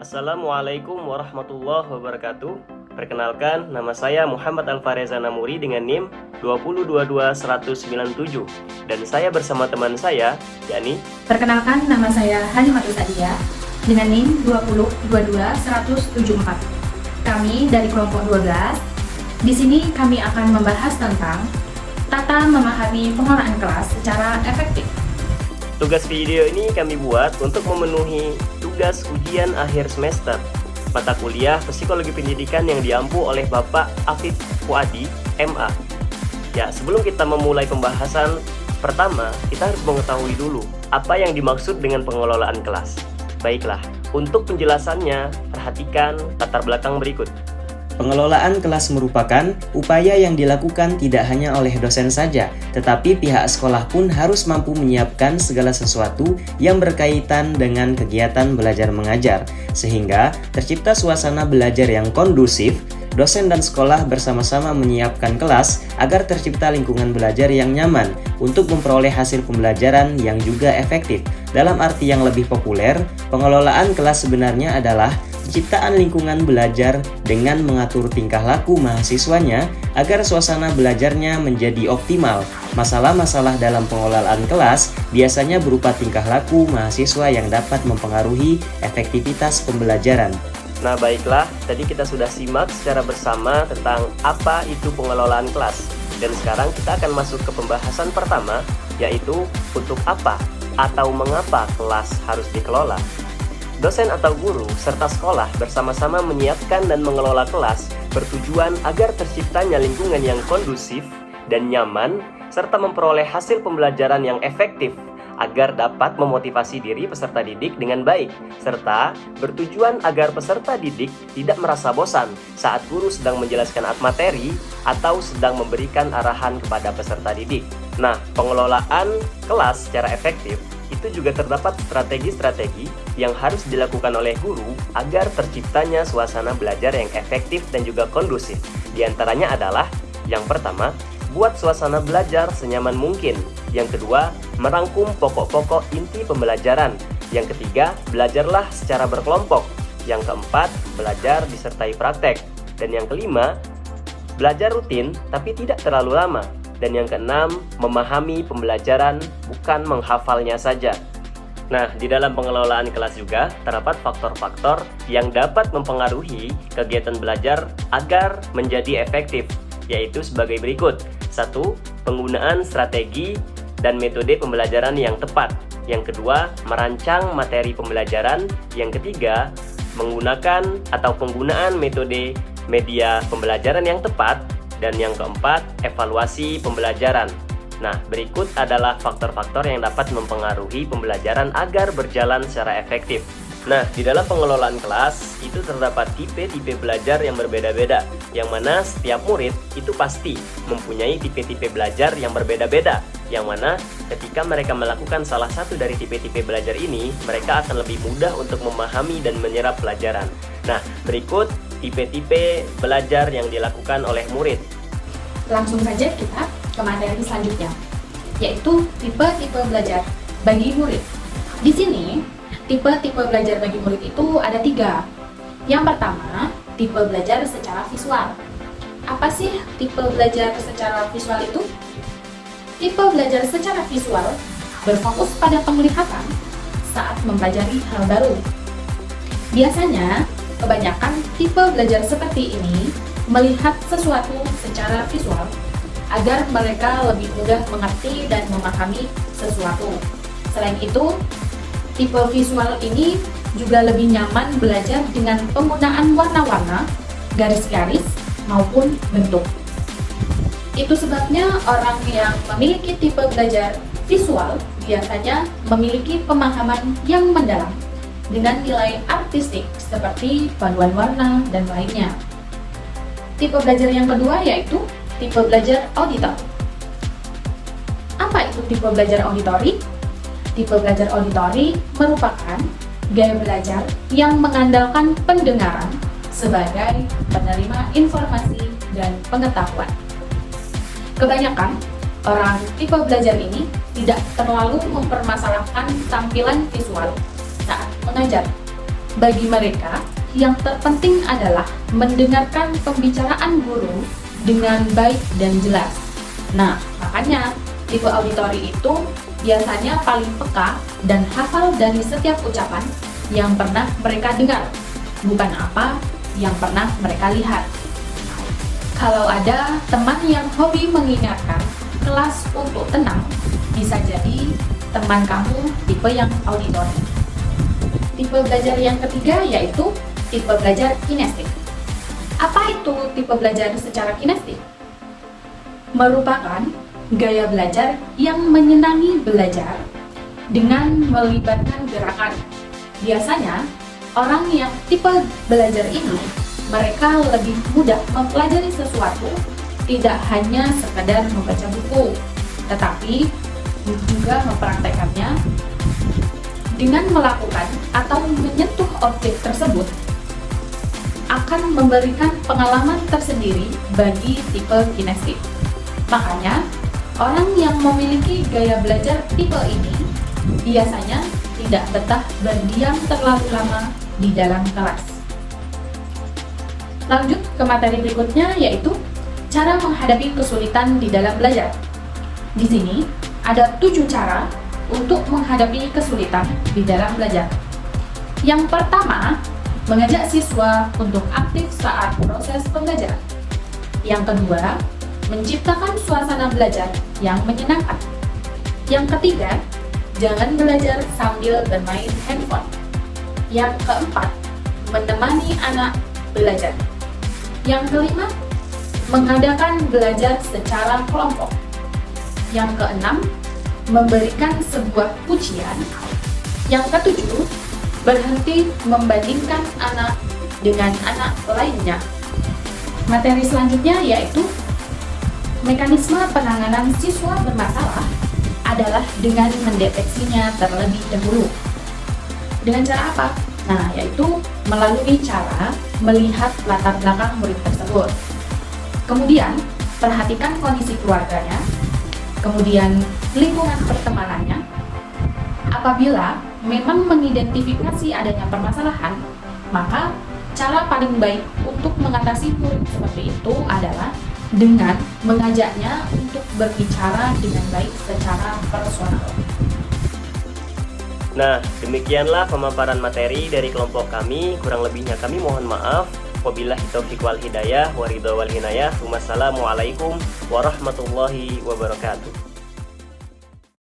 Assalamualaikum warahmatullahi wabarakatuh. Perkenalkan, nama saya Muhammad Alfareza Namuri dengan NIM 2022197 dan saya bersama teman saya, yakni Perkenalkan, nama saya Halimatus Adia dengan NIM 2022174. Kami dari kelompok 12. Di sini kami akan membahas tentang tata memahami pengelolaan kelas secara efektif. tugas video ini kami buat untuk memenuhi tugas ujian akhir semester mata kuliah Psikologi Pendidikan yang diampu oleh Bapak Afif Fuadi, MA. Ya, sebelum kita memulai pembahasan pertama, kita harus mengetahui dulu apa yang dimaksud dengan pengelolaan kelas. Baiklah, untuk penjelasannya, perhatikan latar belakang berikut. Pengelolaan kelas merupakan upaya yang dilakukan tidak hanya oleh dosen saja, tetapi pihak sekolah pun harus mampu menyiapkan segala sesuatu yang berkaitan dengan kegiatan belajar mengajar, sehingga tercipta suasana belajar yang kondusif. Dosen dan sekolah bersama-sama menyiapkan kelas agar tercipta lingkungan belajar yang nyaman untuk memperoleh hasil pembelajaran yang juga efektif. Dalam arti yang lebih populer, pengelolaan kelas sebenarnya adalah penciptaan lingkungan belajar dengan mengatur tingkah laku mahasiswanya agar suasana belajarnya menjadi optimal. Masalah-masalah dalam pengelolaan kelas biasanya berupa tingkah laku mahasiswa yang dapat mempengaruhi efektivitas pembelajaran. Nah baiklah, tadi kita sudah simak secara bersama tentang apa itu pengelolaan kelas. Dan sekarang kita akan masuk ke pembahasan pertama, yaitu untuk apa atau mengapa kelas harus dikelola. Dosen atau guru serta sekolah bersama-sama menyiapkan dan mengelola kelas bertujuan agar terciptanya lingkungan yang kondusif dan nyaman serta memperoleh hasil pembelajaran yang efektif agar dapat memotivasi diri peserta didik dengan baik, serta bertujuan agar peserta didik tidak merasa bosan saat guru sedang menjelaskan materi atau sedang memberikan arahan kepada peserta didik. Nah, pengelolaan kelas secara efektif itu juga terdapat strategi-strategi yang harus dilakukan oleh guru agar terciptanya suasana belajar yang efektif dan juga kondusif. Di antaranya adalah yang pertama, buat suasana belajar senyaman mungkin. Yang kedua, merangkum pokok-pokok inti pembelajaran. Yang ketiga, belajarlah secara berkelompok. Yang keempat, belajar disertai praktek. Dan yang kelima, belajar rutin tapi tidak terlalu lama. Dan yang keenam, memahami pembelajaran bukan menghafalnya saja. Nah, di dalam pengelolaan kelas juga terdapat faktor-faktor yang dapat mempengaruhi kegiatan belajar agar menjadi efektif, yaitu sebagai berikut. 1. Penggunaan strategi dan metode pembelajaran yang tepat. Yang kedua, merancang materi pembelajaran. Yang ketiga, menggunakan atau penggunaan metode media pembelajaran yang tepat. Dan yang keempat, evaluasi pembelajaran. Nah, berikut adalah faktor-faktor yang dapat mempengaruhi pembelajaran agar berjalan secara efektif. Nah, di dalam pengelolaan kelas itu terdapat tipe-tipe belajar yang berbeda-beda, yang mana setiap murid itu pasti mempunyai tipe-tipe belajar yang berbeda-beda, yang mana ketika mereka melakukan salah satu dari tipe-tipe belajar ini, mereka akan lebih mudah untuk memahami dan menyerap pelajaran. Nah, berikut tipe-tipe belajar yang dilakukan oleh murid. Langsung saja kita ke materi selanjutnya, yaitu tipe-tipe belajar bagi murid. Di sini, tipe-tipe belajar bagi murid itu ada 3. Yang pertama, tipe belajar secara visual. Apa sih tipe belajar secara visual itu? Tipe belajar secara visual berfokus pada penglihatan saat mempelajari hal baru. Biasanya, kebanyakan tipe belajar seperti ini melihat sesuatu secara visual agar mereka lebih mudah mengerti dan memahami sesuatu. Selain itu, tipe visual ini juga lebih nyaman belajar dengan penggunaan warna-warna, garis-garis, maupun bentuk. Itu sebabnya orang yang memiliki tipe belajar visual biasanya memiliki pemahaman yang mendalam dengan nilai artistik seperti paduan warna dan lainnya. Tipe belajar yang kedua yaitu tipe belajar auditor. Apa itu tipe belajar auditori? Tipe belajar auditori merupakan gaya belajar yang mengandalkan pendengaran sebagai penerima informasi dan pengetahuan. Kebanyakan orang tipe belajar ini tidak terlalu mempermasalahkan tampilan visual saat mengajar. Bagi mereka, yang terpenting adalah mendengarkan pembicaraan guru dengan baik dan jelas. Nah, makanya tipe auditori itu biasanya paling peka dan hafal dari setiap ucapan yang pernah mereka dengar, bukan apa yang pernah mereka lihat. Kalau ada teman yang hobi mengingatkan kelas untuk tenang, bisa jadi teman kamu tipe yang auditori. Tipe belajar yang ketiga yaitu tipe belajar kinestik. Apa itu tipe belajar secara kinestik? Merupakan gaya belajar yang menyenangi belajar dengan melibatkan gerakan. Biasanya, orang yang tipe belajar ini, mereka lebih mudah mempelajari sesuatu, tidak hanya sekedar membaca buku, tetapi juga mempraktekannya dengan melakukan atau menyentuh objek tersebut akan memberikan pengalaman tersendiri bagi tipe kinestik. Makanya, orang yang memiliki gaya belajar tipe ini biasanya tidak betah berdiam terlalu lama di dalam kelas. Lanjut ke materi berikutnya, yaitu cara menghadapi kesulitan di dalam belajar. Di sini ada 7 cara untuk menghadapi kesulitan di dalam belajar. Yang pertama, mengajak siswa untuk aktif saat proses pembelajaran. Yang kedua, menciptakan suasana belajar yang menyenangkan. Yang ketiga, jangan belajar sambil bermain handphone. Yang keempat, menemani anak belajar. Yang kelima, mengadakan belajar secara kelompok. Yang keenam, memberikan sebuah pujian. Yang ketujuh, berhenti membandingkan anak dengan anak lainnya. Materi selanjutnya yaitu mekanisme penanganan siswa bermasalah adalah dengan mendeteksinya terlebih dahulu. Dengan cara apa? Nah, yaitu melalui cara melihat latar belakang murid tersebut. Kemudian, perhatikan kondisi keluarganya, kemudian lingkungan pertemanannya. Apabila memang mengidentifikasi adanya permasalahan, maka cara paling baik untuk mengatasi murid seperti itu adalah dengan mengajaknya untuk berbicara dengan baik secara personal. Nah, demikianlah pemaparan materi dari kelompok kami. Kurang lebihnya kami mohon maaf. Wabillahi taufiq wal hidayah, waridho wal hinayah. Wassalamualaikum warahmatullahi wabarakatuh.